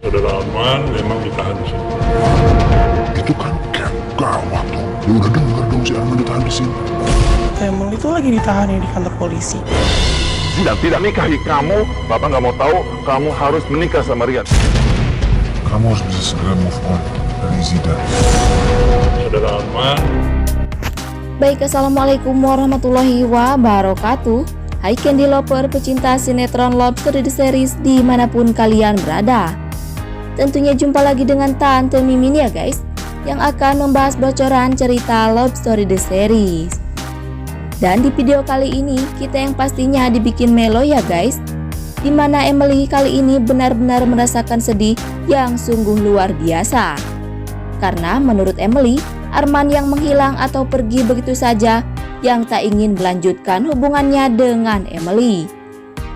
Saudara Arman memang ditahan di sini. Itu kan Ken, gawat tuh. Ya udah denger dong si Arman ditahan di sini. Emang itu lagi ditahan ya di kantor polisi. Zidan tidak nikahi kamu, Bapak nggak mau tahu. Kamu harus menikah sama Rian. Kamu harus bisa segera move on dari Zidan. Saudara Arman, Baik, Assalamualaikum warahmatullahi wabarakatuh. Hai Candy Lover, pecinta sinetron Love Story The Series dimanapun kalian berada. Tentunya jumpa lagi dengan Tante Mimin ya guys, yang akan membahas bocoran cerita Love Story The Series. Dan di video kali ini kita yang pastinya dibikin melo ya guys, dimana Emily kali ini benar-benar merasakan sedih yang sungguh luar biasa. Karena menurut Emily, Arman yang menghilang atau pergi begitu saja yang tak ingin melanjutkan hubungannya dengan Emily.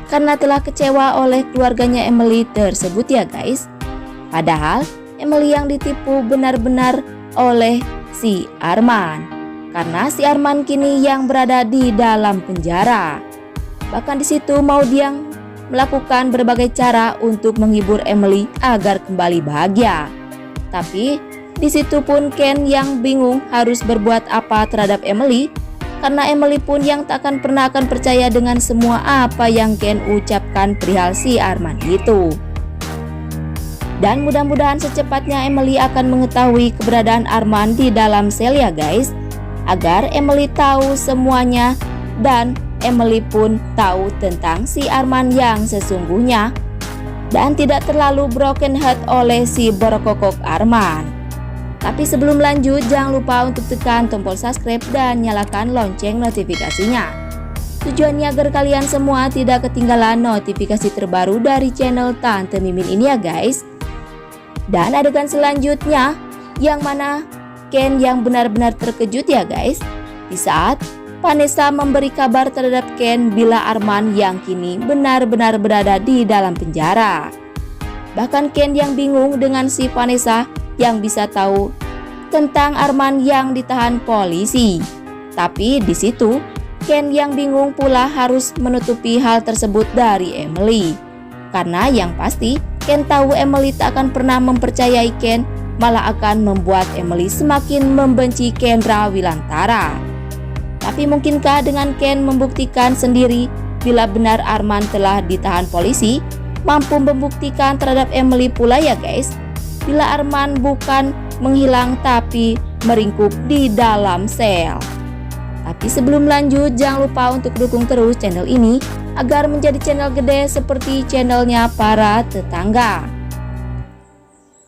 Karena telah kecewa oleh keluarganya Emily tersebut ya guys. Padahal Emily yang ditipu benar-benar oleh si Arman. Karena si Arman kini yang berada di dalam penjara. Bahkan di situ dia melakukan berbagai cara untuk menghibur Emily agar kembali bahagia. Tapi di situ pun Ken yang bingung harus berbuat apa terhadap Emily, karena Emily pun yang tak akan pernah akan percaya dengan semua apa yang Ken ucapkan perihal si Arman itu. Dan mudah-mudahan secepatnya Emily akan mengetahui keberadaan Arman di dalam sel ya guys, agar Emily tahu semuanya dan Emily pun tahu tentang si Arman yang sesungguhnya dan tidak terlalu broken heart oleh si borokokok Arman. Tapi sebelum lanjut, jangan lupa untuk tekan tombol subscribe dan nyalakan lonceng notifikasinya. Tujuannya agar kalian semua tidak ketinggalan notifikasi terbaru dari channel Tante Mimin ini ya guys. Dan adegan selanjutnya, yang mana Ken yang benar-benar terkejut ya guys, di saat Vanessa memberi kabar terhadap Ken bila Arman yang kini benar-benar berada di dalam penjara. Bahkan Ken yang bingung dengan si Vanessa yang bisa tahu tentang Arman yang ditahan polisi. Tapi di situ Ken yang bingung pula harus menutupi hal tersebut dari Emily. Karena yang pasti Ken tahu Emily tak akan pernah mempercayai Ken, malah akan membuat Emily semakin membenci Kendra Wilantara. Tapi mungkinkah dengan Ken membuktikan sendiri bila benar Arman telah ditahan polisi, mampu membuktikan terhadap Emily pula ya guys, bila Arman bukan menghilang tapi meringkuk di dalam sel. Tapi sebelum lanjut, jangan lupa untuk dukung terus channel ini agar menjadi channel gede seperti channelnya para tetangga.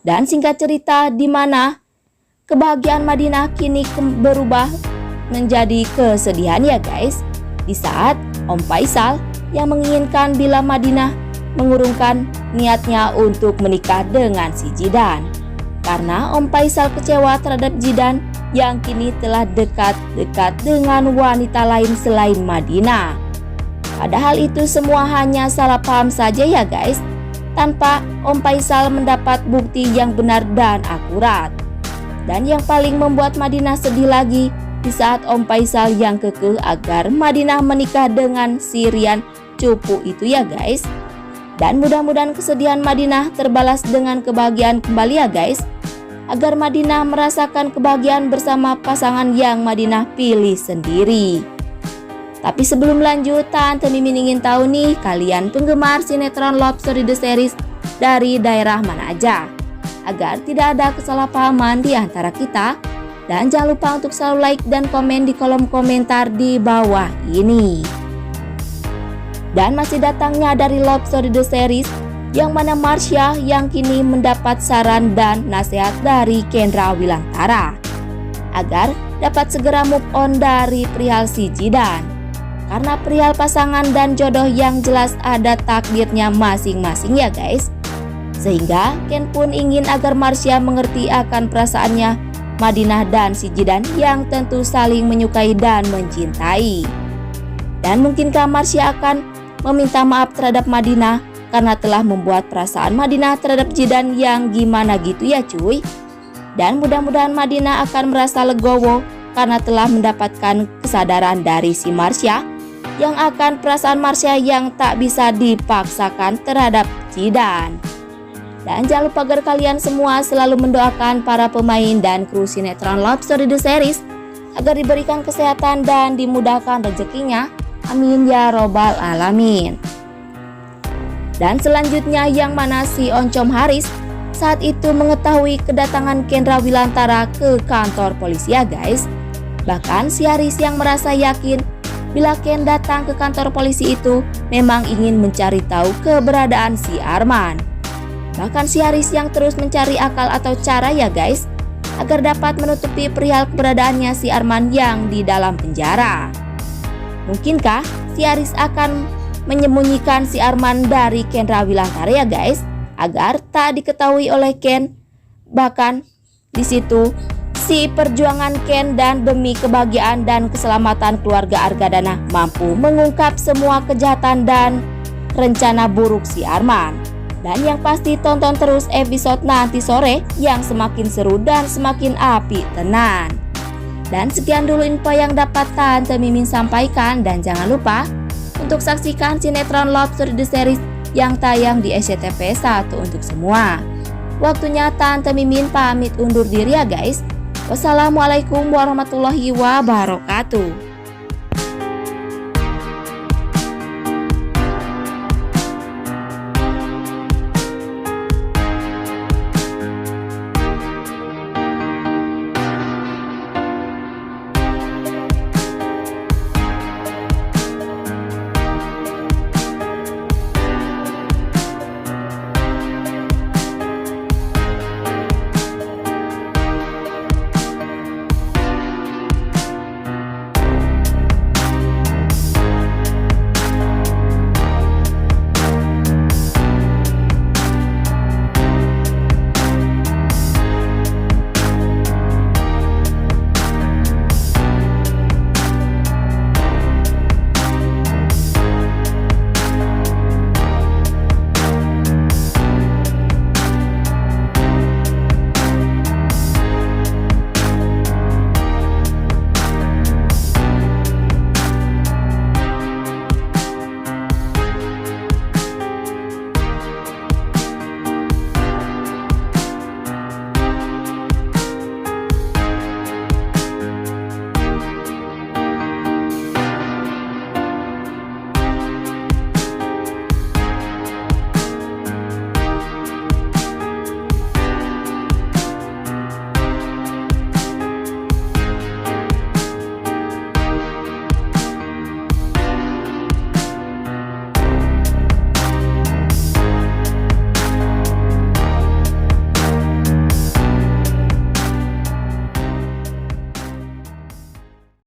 Dan singkat cerita, di mana kebahagiaan Madinah kini berubah menjadi kesedihan ya guys, di saat Om Faisal yang menginginkan bila Madinah mengurungkan niatnya untuk menikah dengan si Zidan. Karena Om Faisal kecewa terhadap Zidan yang kini telah dekat-dekat dengan wanita lain selain Madinah. Padahal itu semua hanya salah paham saja ya guys, tanpa Om Faisal mendapat bukti yang benar dan akurat. Dan yang paling membuat Madinah sedih lagi, di saat Om Faisal yang kekeh agar Madinah menikah dengan si Rian cupu itu ya guys. Dan mudah-mudahan kesedihan Madinah terbalas dengan kebahagiaan kembali ya guys, agar Madinah merasakan kebahagiaan bersama pasangan yang Madinah pilih sendiri. Tapi sebelum lanjut, Tante Mimin ingin tahu nih, kalian penggemar sinetron Love Story The Series dari daerah mana aja, agar tidak ada kesalahpahaman di antara kita. Dan jangan lupa untuk selalu like dan komen di kolom komentar di bawah ini. Dan masih datangnya dari Love Story The Series, yang mana Marsha yang kini mendapat saran dan nasihat dari Kendra Wilantara agar dapat segera move on dari perihal si Zidan. Karena perihal pasangan dan jodoh yang jelas ada takdirnya masing-masing ya guys. Sehingga Ken pun ingin agar Marsha mengerti akan perasaannya Madinah dan si Zidan yang tentu saling menyukai dan mencintai. Dan mungkinkah Marsha akan meminta maaf terhadap Madinah karena telah membuat perasaan Madinah terhadap Zidan yang gimana gitu ya cuy. Dan mudah-mudahan Madinah akan merasa legowo karena telah mendapatkan kesadaran dari si Marsha, yang akan perasaan Marsha yang tak bisa dipaksakan terhadap Zidan. Dan jangan lupa agar kalian semua selalu mendoakan para pemain dan kru sinetron Love Story The Series agar diberikan kesehatan dan dimudahkan rezekinya. Amin ya robbal alamin. Dan selanjutnya yang mana si Oncom Haris saat itu mengetahui kedatangan Ken Rawilantara ke kantor polisi ya guys. Bahkan si Haris yang merasa yakin bila Ken datang ke kantor polisi itu memang ingin mencari tahu keberadaan si Arman. Bahkan si Haris yang terus mencari akal atau cara ya guys agar dapat menutupi perihal keberadaannya si Arman yang di dalam penjara. Mungkinkah si Haris akan menyembunyikan si Arman dari Ken Rawilantara ya guys agar tak diketahui oleh Ken? Bahkan di situ si perjuangan Ken dan demi kebahagiaan dan keselamatan keluarga Argadana mampu mengungkap semua kejahatan dan rencana buruk si Arman. Dan yang pasti tonton terus episode nanti sore yang semakin seru dan semakin api tenan. Dan sekian dulu info yang dapat Tante Mimin sampaikan, dan jangan lupa untuk saksikan sinetron Love Story The Series yang tayang di SCTV 1 untuk semua. Waktunya Tante Mimin pamit undur diri ya guys. Wassalamualaikum warahmatullahi wabarakatuh.